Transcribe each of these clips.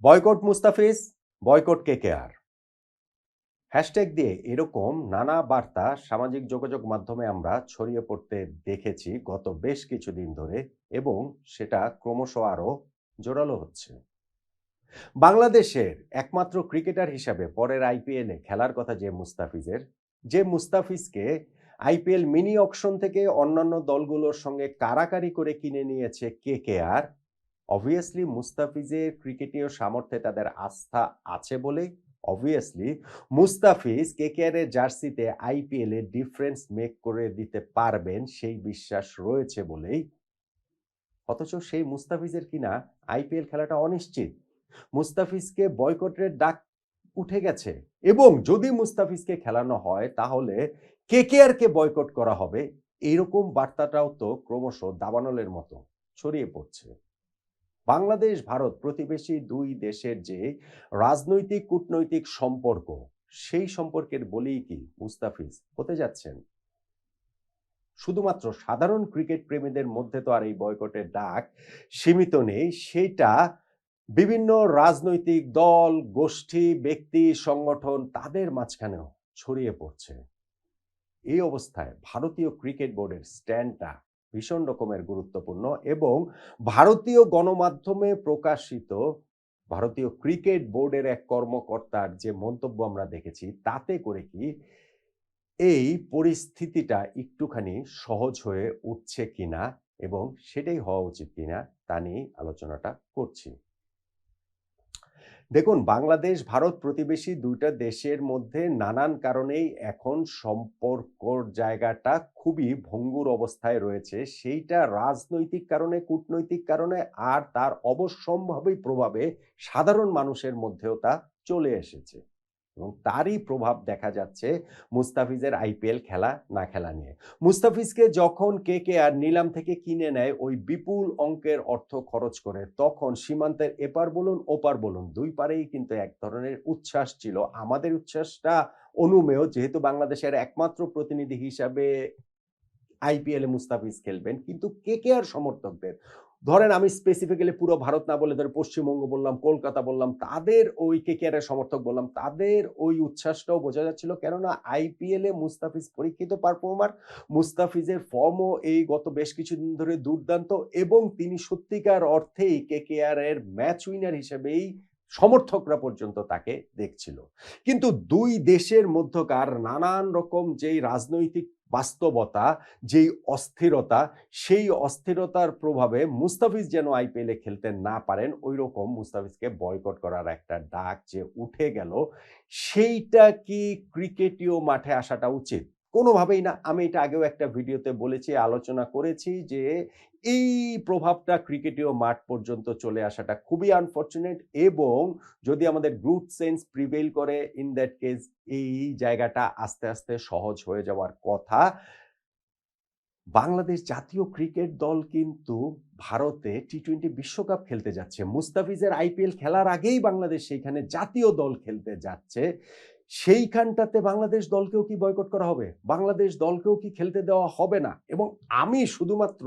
Boycott Mustafiz, boycott KKR. Hashtag দিয়ে এরকম নানা বার্তা সামাজিক যোগাযোগ মাধ্যমে আমরা ছড়িয়ে পড়তে দেখেছি গত বেশ কিছুদিন ধরে, এবং সেটা ক্রমশ আরো জোরালো হচ্ছে। বাংলাদেশের একমাত্র ক্রিকেটার হিসাবে পরের আইপিএলে খেলার কথা যে মুস্তাফিজকে আইপিএল মিনি অকশন থেকে অন্যান্য দলগুলোর সঙ্গে কারাকারি করে কিনে নিয়েছে কেকেআর। অবভিয়াসলি মুস্তাফিজের ক্রিকেটীয় সামর্থ্যে তাদের আস্থা আছে বলেই অবভিয়াসলি মুস্তাফিজ কেকেআর এর জার্সিতে আইপিএল এ ডিফারেন্স মেক করে দিতে পারবেন সেই বিশ্বাস রয়েছে বলেই, অথচ সেই মুস্তাফিজের কিনা আইপিএল খেলাটা অনিশ্চিত। মুস্তাফিজকে বয়কটের ডাক উঠে গেছে, এবং যদি মুস্তাফিজকে খেলানো হয় তাহলে কেকেআর কে বয়কট করা হবে। এরকম বার্তাটাও তো ক্রমশ দাবানলের মতো ছড়িয়ে পড়ছে। বাংলাদেশ ভারত প্রতিবেশী দুই দেশের যে রাজনৈতিক কূটনৈতিক সম্পর্ক, সেই সম্পর্কের বলেই কি মুস্তাফিজ হতে যাচ্ছেন? শুধুমাত্র সাধারণ ক্রিকেট প্রেমীদের মধ্যে তো আর এই বয়কটের ডাক সীমিত নেই, সেটা বিভিন্ন রাজনৈতিক দল, গোষ্ঠী, ব্যক্তি, সংগঠন তাদের মাঝখানেও ছড়িয়ে পড়ছে। এই অবস্থায় ভারতীয় ক্রিকেট বোর্ডের স্ট্যান্ডটা ভীষণ রকমের গুরুত্বপূর্ণ, এবং ভারতীয় গণমাধ্যমে প্রকাশিত ভারতীয় ক্রিকেট বোর্ডের এক কর্মকর্তার যে মন্তব্য আমরা দেখেছি, তাতে করে কি এই পরিস্থিতিটা একটুখানি সহজ হয়ে উঠছে কিনা, এবং সেটাই হওয়া উচিত কিনা তা নিয়ে আলোচনাটা করছি। দেখুন, বাংলাদেশ ভারত প্রতিবেশী দুইটা দেশের মধ্যে নানান কারণেই এখন সম্পর্কর জায়গাটা খুবই ভঙ্গুর অবস্থায় রয়েছে। সেইটা রাজনৈতিক কারণে, কূটনৈতিক কারণে, আর তার অবশ্যম্ভাবী প্রভাবে সাধারণ মানুষের মধ্যেও তা চলে এসেছে, এবং তারই প্রভাব দেখা যাচ্ছে মুস্তাফিজের আইপিএল খেলা না খেলা নিয়ে। মুস্তাফিজকে যখন কেকেআর নিলাম থেকে কিনে নেয় ওই বিপুল অঙ্কের অর্থ খরচ করে, তখন সীমান্তের এপার বলুন ওপার বলুন দুই পারেই কিন্তু এক ধরনের উচ্ছ্বাস ছিল। আমাদের উচ্ছ্বাসটা অনুমেয়, যেহেতু বাংলাদেশের একমাত্র প্রতিনিধি হিসাবে আইপিএলে মুস্তাফিজ খেলবেন। কিন্তু কেকেআর সমর্থকদের, ধরেন আমি স্পেসিফিক্যালি পুরো ভারত না বলে ধরে পশ্চিমবঙ্গ বললাম, কলকাতা বললাম, তাদের ওই কেকেআর এর সমর্থক বললাম, তাদের ওই উচ্ছ্বাসটাও বোঝা যাচ্ছিল। কেননা আইপিএলে মুস্তাফিজ পরীক্ষিত পারফর্মার, মুস্তাফিজের ফর্মও এই গত বেশ কিছুদিন ধরে দুর্দান্ত, এবং তিনি সত্যিকার অর্থেই কেকেআর এর ম্যাচ উইনার হিসেবেই সমর্থকরা পর্যন্ত তাকে দেখছিল। কিন্তু দুই দেশের মধ্যকার নানান রকম যেই রাজনৈতিক বাস্তবতা, যেই অস্থিরতা, সেই অস্থিরতার প্রভাবে মুস্তাফিজ যেন আইপিএলে খেলতে না পারেন, ঐরকম মুস্তাফিজকে বয়কট করার একটা ডাক যে উঠে গেল, সেইটা কি ক্রিকেটীয় মাঠে আসাটা উচিত? কোনোভাবেই না। আমি এটা আগেও একটা ভিডিওতে বলেছি, আলোচনা করেছি যে এই প্রভাবটা ক্রিকেটীয় মাঠ পর্যন্ত চলে আসাটা খুবই আনফরচুনেট, এবং যদি আমাদের গ্রুপ সেন্স প্রিভেইল করে, ইন দ্যাট কেস এই জায়গাটা আস্তে আস্তে সহজ হয়ে যাওয়ার কথা। বাংলাদেশ জাতীয় ক্রিকেট দল কিন্তু ভারতে টি-টোয়েন্টি বিশ্বকাপ খেলতে যাচ্ছে। মুস্তাফিজের আইপিএল খেলার আগেই বাংলাদেশ সেইখানে জাতীয় দল খেলতে যাচ্ছে। সেইখানটাতে বাংলাদেশ দলকেও কি বয়কট করা হবে? বাংলাদেশ দলকেও কি খেলতে দেওয়া হবে না? এবং আমি শুধুমাত্র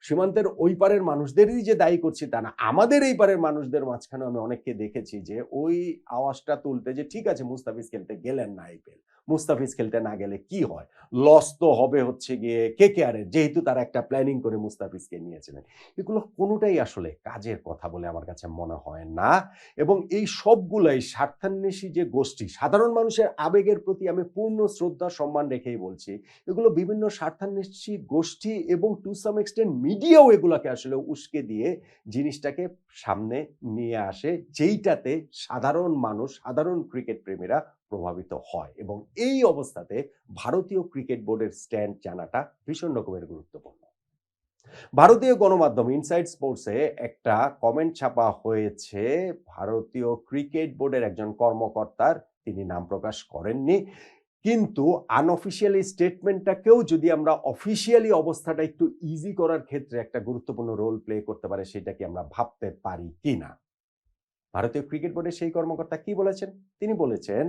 সীমান্তের ওই পারের মানুষদেরই যে দায়ী করছি তা না। আমাদের এই পারের মানুষদের মাঝখানেও আমি অনেককে দেখেছি যে ওই আওয়াজটা তুলতে, যে ঠিক আছে মুস্তাফিজ খেলতে গেলেন না আইপিএল। মুস্তাফিজ খেলতে না গেলে কি হয়? লস তো হবে হচ্ছে গিয়ে কেকেআর এর, যেহেতু তারা একটা প্ল্যানিং করে মুস্তাফিজকে নিয়েছিলেন। এগুলো কোনটাই আসলে কাজের কথা বলে আমার কাছে মনে হয় না, এবং এই সবগুলাই স্বার্থান্বেষী যে গোষ্ঠী, সাধারণ মানুষের আবেগের প্রতি আমি পূর্ণ শ্রদ্ধা সম্মান রেখেই বলছি। এগুলো বিভিন্ন স্বার্থান্বেষী গোষ্ঠী, এবং টু সাম এক্সটেন্ট মিডিয়াও এগুলাকে আসলে উস্কে দিয়ে জিনিসটাকে সামনে নিয়ে আসে, যেইটাতে সাধারণ মানুষ, সাধারণ ক্রিকেট প্রেমীরা প্রভাবিত হয়, এবং এই অবস্থাতে ভারতীয় ক্রিকেট বোর্ডের স্ট্যান্ড জানাটা ভীষণ রকমের গুরুত্বপূর্ণ। ভারতীয় গণমাধ্যম ইনসাইড স্পোর্টসে একটা কমেন্ট ছাপা হয়েছে ভারতীয় ক্রিকেট বোর্ডের একজন কর্মকর্তার, তিনি নাম প্রকাশ করেননি। কিন্তু আনঅফিসিয়ালি স্টেটমেন্টটাকেও যদি আমরা অফিসিয়ালি অবস্থাটা একটু ইজি করার ক্ষেত্রে একটা গুরুত্বপূর্ণ রোল প্লে করতে পারে, সেটা কি আমরা ভাবতে পারি কিনা? ভারতীয় ক্রিকেট বোর্ডের সেই কর্মকর্তা কি বলেছেন? তিনি বলেছেন,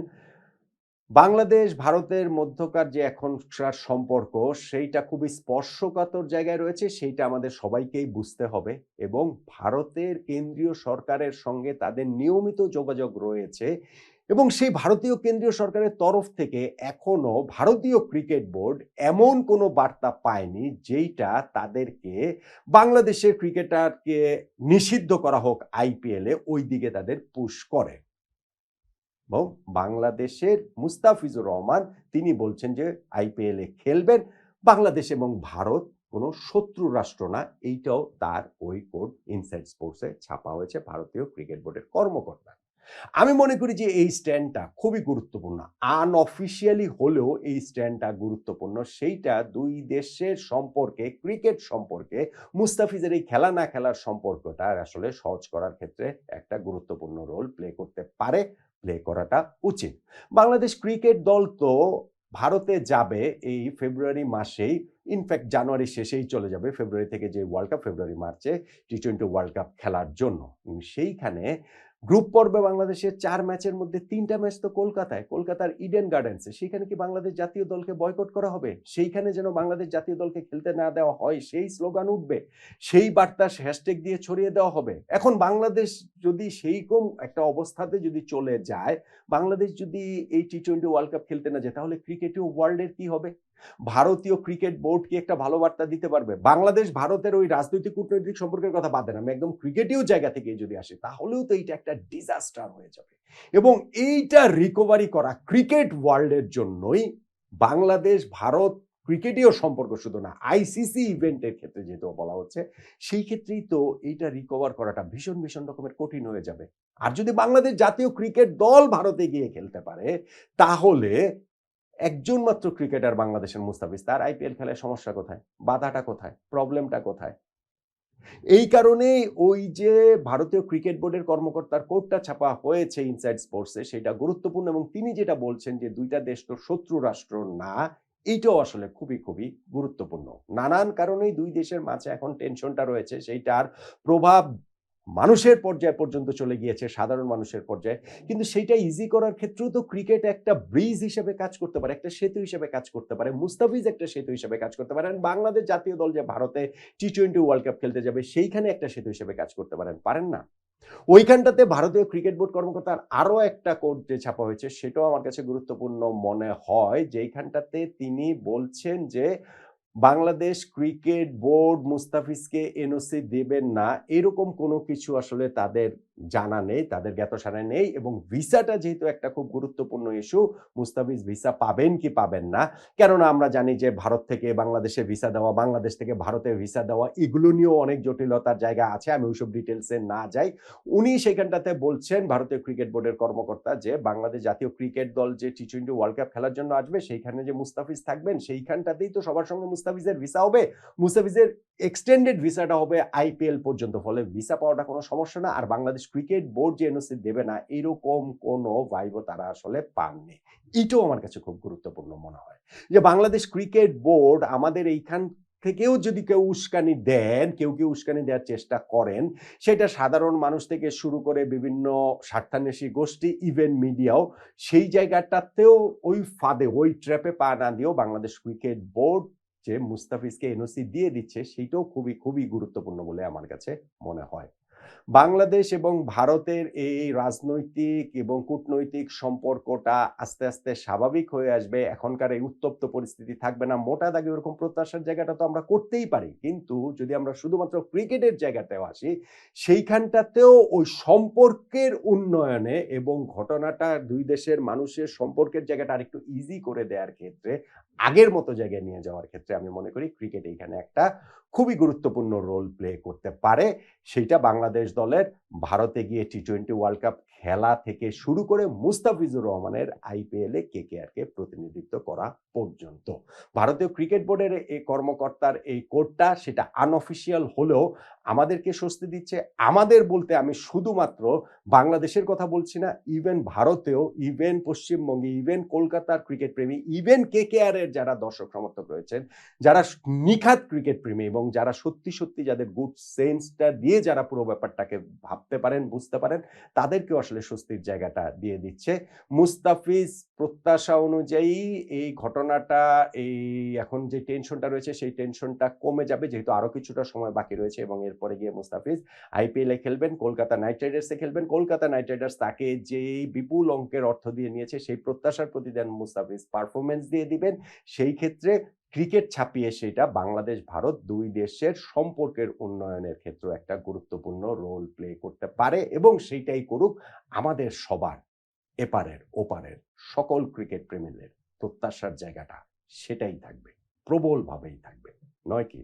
বাংলাদেশ ভারতের মধ্যকার যে এখনকার সম্পর্ক সেইটা খুবই স্পর্শকাতর জায়গায় রয়েছে, সেইটা আমাদের সবাইকেই বুঝতে হবে এবং ভারতের কেন্দ্রীয় সরকারের সঙ্গে তাদের নিয়মিত যোগাযোগ রয়েছে এবং সেই ভারতীয় কেন্দ্রীয় সরকারের তরফ থেকে এখনো ভারতীয় ক্রিকেট বোর্ড এমন কোনো বার্তা পায়নি যেইটা তাদেরকে বাংলাদেশের ক্রিকেটারকে নিষিদ্ধ করা হোক আইপিএলে ওই দিকে তাদের পুশ করে। এবং বাংলাদেশের মুস্তাফিজুর রহমান তিনি বলছেন যে আইপিএলে খেলবেন। বাংলাদেশ এবং ভারত কোনো শত্রু রাষ্ট্র না। এইটাও তার ওই কোড ইনসাইড স্পোর্টসে ছাপা হয়েছে ভারতীয় ক্রিকেট বোর্ডের কর্মকর্তা। আমি মনে করি যে এই স্ট্যান্ডটা খুবই গুরুত্বপূর্ণ। আনঅফিশিয়ালি হলেও এই স্ট্যান্ডটা গুরুত্বপূর্ণ। সেইটা ২ দেশের সম্পর্কে, ক্রিকেট সম্পর্কে মুস্তাফিজের এই খেলা না খেলার সম্পর্কটা আসলে সহজ করার ক্ষেত্রে একটা গুরুত্বপূর্ণ রোল প্লে করতে পারে, প্লে করাটা উচিত। বাংলাদেশ ক্রিকেট দল তো ভারতে যাবে এই ফেব্রুয়ারি মাসেই, ইনফ্যাক্ট জানুয়ারির শেষেই চলে যাবে। ফেব্রুয়ারি থেকে যে ওয়ার্ল্ড কাপ, ফেব্রুয়ারি মার্চে টি-টোয়েন্টি ওয়ার্ল্ড কাপ খেলার জন্য। সেইখানে গ্রুপ পর্বে বাংলাদেশের ৪ ম্যাচের মধ্যে ৩ টা ম্যাচ তো কলকাতায়, কলকাতার ইডেন গার্ডেন্সে। সেখানে কি বাংলাদেশ জাতীয় দলকে বয়কট করা হবে? সেইখানে যেন বাংলাদেশ জাতীয় দলকে খেলতে না দেওয়া হয়, সেই স্লোগান উঠবে। সেই বার্তা হ্যাশট্যাগ দিয়ে ছড়িয়ে দেওয়া হবে। এখন বাংলাদেশ যদি সেইরকম একটা অবস্থাতে যদি চলে যায়, বাংলাদেশ যদি এই টি-টোয়েন্টি ওয়ার্ল্ড কাপ খেলতে না যায়, তাহলে ক্রিকেটীয় ওয়ার্ল্ডের কি হবে? ভারতীয় ক্রিকেট বোর্ড কি একটা ভালো বার্তা দিতে পারবে? বাংলাদেশ ভারতের ওই রাজনৈতিক কূটনৈতিক সম্পর্কের কথা বাদ দেন। আমি একদম ক্রিকেটীয় জায়গা থেকে যদি আসি, তাহলেও তো এইটা একটা ডিজাস্টার হয়ে যাবে। এবং এইটা রিকভারি করা ক্রিকেট ওয়ার্ল্ডের জন্যই বাংলাদেশ ভারত ক্রিকেটীয় সম্পর্ক শুধু না, আইসিসি ইভেন্টের ক্ষেত্রে যেহেতু বলা হচ্ছে, সেই ক্ষেত্রেই তো এইটা রিকভার করাটা ভীষণ, ভীষণ রকমের কঠিন হয়ে যাবে। আর যদি বাংলাদেশ জাতীয় ক্রিকেট দল ভারতে গিয়ে খেলতে পারে, তাহলে একজন মাত্র ক্রিকেটার বাংলাদেশের মুস্তাফিজ, তার আইপিএল খেলায় সমস্যা কোথায়? বাধাটা কোথায়? প্রবলেমটা কোথায়? এই কারণেই ওই যে ভারতীয় ক্রিকেট বোর্ডের কর্মকর্তার কোটটা ছাপা হয়েছে ইনসাইড স্পোর্টসে সেটা গুরুত্বপূর্ণ এবং তিনি যেটা বলছেন যে ২ টা দেশ তো শত্রু রাষ্ট্র না, এইটাও আসলে খুবই, খুবই গুরুত্বপূর্ণ। নানান কারণেই ২ দেশের মাঝে এখন টেনশনটা রয়েছে সেইটার প্রভাব মানুষের পর্যায় পর্যন্ত চলে গিয়েছে, সাধারণ মানুষের পর্যায়ে। কিন্তু সেইটা ইজি করার ক্ষেত্রেও তো ক্রিকেট একটা ব্রিজ হিসেবে কাজ করতে পারে, একটা সেতু হিসেবে কাজ করতে পারে। মুস্তাফিজ একটা সেতু হিসেবে কাজ করতে পারেন। বাংলাদেশ জাতীয় দল যে ভারতে টি-টোয়েন্টি ওয়ার্ল্ড কাপ খেলতে যাবে সেইখানে একটা সেতু হিসেবে কাজ করতে পারেন। পারেন না? ওইখানটাতে ভারতীয় ক্রিকেট বোর্ড কর্মকর্তার আরো একটা কোট যে ছাপা হয়েছে সেটাও আমার কাছে গুরুত্বপূর্ণ মনে হয়। যেইখানটাতে তিনি বলছেন যে বাংলাদেশ ক্রিকেট বোর্ড মুস্তাফিজকে এনওসি দেবেন না, এরকম কোনো কিছু আসলে তাদের জানা নেই, তাদের জ্ঞাতসারে নেই এবং ভিসাটা যেহেতু একটা খুব গুরুত্বপূর্ণ ইস্যু, মুস্তাফিজ ভিসা পাবেন কি পাবেন না। কেননা আমরা জানি যে ভারত থেকে বাংলাদেশে ভিসা দেওয়া, বাংলাদেশ থেকে ভারতে ভিসা দেওয়া এগুলো নিয়েও অনেক জটিলতার জায়গা আছে। আমি ওইসব ডিটেইলস এ না যাই। উনি সেখানটাতে বলছেন ভারতীয় ক্রিকেট বোর্ডের কর্মকর্তা যে বাংলাদেশ জাতীয় ক্রিকেট দল যে টি-টোয়েন্টি ওয়ার্ল্ড কাপ খেলার জন্য আসবে সেইখানে যে মুস্তাফিজ থাকবেন সেইখানটাতেই তো সবার সঙ্গে মুস্তাফিজের ভিসা হবে। মুস্তাফিজের এক্সটেন্ডেড ভিসাটা হবে আইপিএল পর্যন্ত। ফলে ভিসা পাওয়াটা কোনো সমস্যা না। আর বাংলাদেশ ক্রিকেট বোর্ড যে এনওসি দেবে না এরকম কোনো ভাইবও তারা আসলে পাননি। এটাও আমার কাছে খুব গুরুত্বপূর্ণ মনে হয়। যে বাংলাদেশ ক্রিকেট বোর্ড আমাদের এইখান থেকেও যদি কেউ উস্কানি দেন, কেউ উস্কানি দেওয়ার চেষ্টা করেন, সেটা সাধারণ মানুষ থেকে শুরু করে বিভিন্ন স্বার্থান্বেষী গোষ্ঠী, ইভেন মিডিয়াও সেই জায়গাটাতেও ওই ফাঁদে, ওই ট্র্যাপে পা না দিয়েও বাংলাদেশ ক্রিকেট বোর্ড যে মুস্তাফিজকে এনওসি দিয়ে দিচ্ছে সেইটাও খুবই, খুবই গুরুত্বপূর্ণ বলে আমার কাছে মনে হয়। বাংলাদেশ এবং ভারতের এই রাজনৈতিক এবং কূটনৈতিক সম্পর্কটা আস্তে, আস্তে স্বাভাবিক হয়ে আসবে। এখনকার এই উত্তপ্ত পরিস্থিতি থাকবে না। মোটা দাগে ওরকম প্রত্যাশার জায়গাটা তো আমরা করতেই পারি। কিন্তু যদি আমরা শুধুমাত্র ক্রিকেটের জায়গাতেও আসি, সেইখানটাতেও ওই সম্পর্কের উন্নয়নে এবং ঘটনাটা ২ দেশের মানুষের সম্পর্কের জায়গাটা আরেকটু ইজি করে দেয়ার ক্ষেত্রে, আগের মতো জায়গায় নিয়ে যাওয়ার ক্ষেত্রে আমি মনে করি ক্রিকেট এইখানে একটা খুবই গুরুত্বপূর্ণ রোল প্লে করতে পারে। সেইটা বাংলাদেশ দলের ভারতে গিয়ে টি-টোয়েন্টি ওয়ার্ল্ড কাপ খেলা থেকে শুরু করে মুস্তাফিজুর রহমানের আইপিএলে কেকেআরকে প্রতিনিধিত্ব করা পর্যন্ত। ভারতীয় ক্রিকেট বোর্ডের এই কর্মকর্তার এই কোটটা সেটা আনঅফিশিয়াল হলেও আমাদেরকে স্বস্তি দিচ্ছে। আমাদের বলতে আমি শুধুমাত্র বাংলাদেশের কথা বলছি না, ইভেন ভারতেও, ইভেন পশ্চিমবঙ্গে, ইভেন কলকাতার ক্রিকেট প্রেমী, ইভেন কেকেআর এর ক্রিকেটের যারা দর্শক সমর্থক রয়েছেন, যারা নিখাত ক্রিকেট প্রেমী এবং যারা সত্যি, সত্যি যাদের গুড সেন্সটা দিয়ে যারা পুরো ব্যাপারটাকে ভাবতে পারেন, বুঝতে পারেন, তাদেরকেও আসলে স্বস্তির জায়গাটা দিয়ে দিচ্ছে। মুস্তাফিজ প্রত্যাশা অনুযায়ী এই ঘটনাটা এই এখন যে টেনশনটা রয়েছে সেই টেনশনটা কমে যাবে যেহেতু আরো কিছুটা সময় বাকি রয়েছে এবং এরপরে গিয়ে মুস্তাফিজ আইপিএলে খেলবেন, কলকাতা নাইট রাইডার্সে খেলবেন। কলকাতা নাইট রাইডার্স তাকে যেই বিপুল অঙ্কের অর্থ দিয়ে নিয়েছে সেই প্রত্যাশার প্রতিদান মুস্তাফিজ পারফরম্যান্স দিয়ে দিবেন। সেই ক্ষেত্রে ক্রিকেট ছাপিয়ে সেটা বাংলাদেশ ভারত ২ দেশের সম্পর্কের উন্নয়নের ক্ষেত্রেও একটা গুরুত্বপূর্ণ রোল প্লে করতে পারে এবং সেইটাই করুক আমাদের সবার এপারের ওপারের সকল ক্রিকেট প্রেমীদের প্রত্যাশার জায়গাটা সেটাই থাকবে। প্রবলভাবেই থাকবে। নয় কি?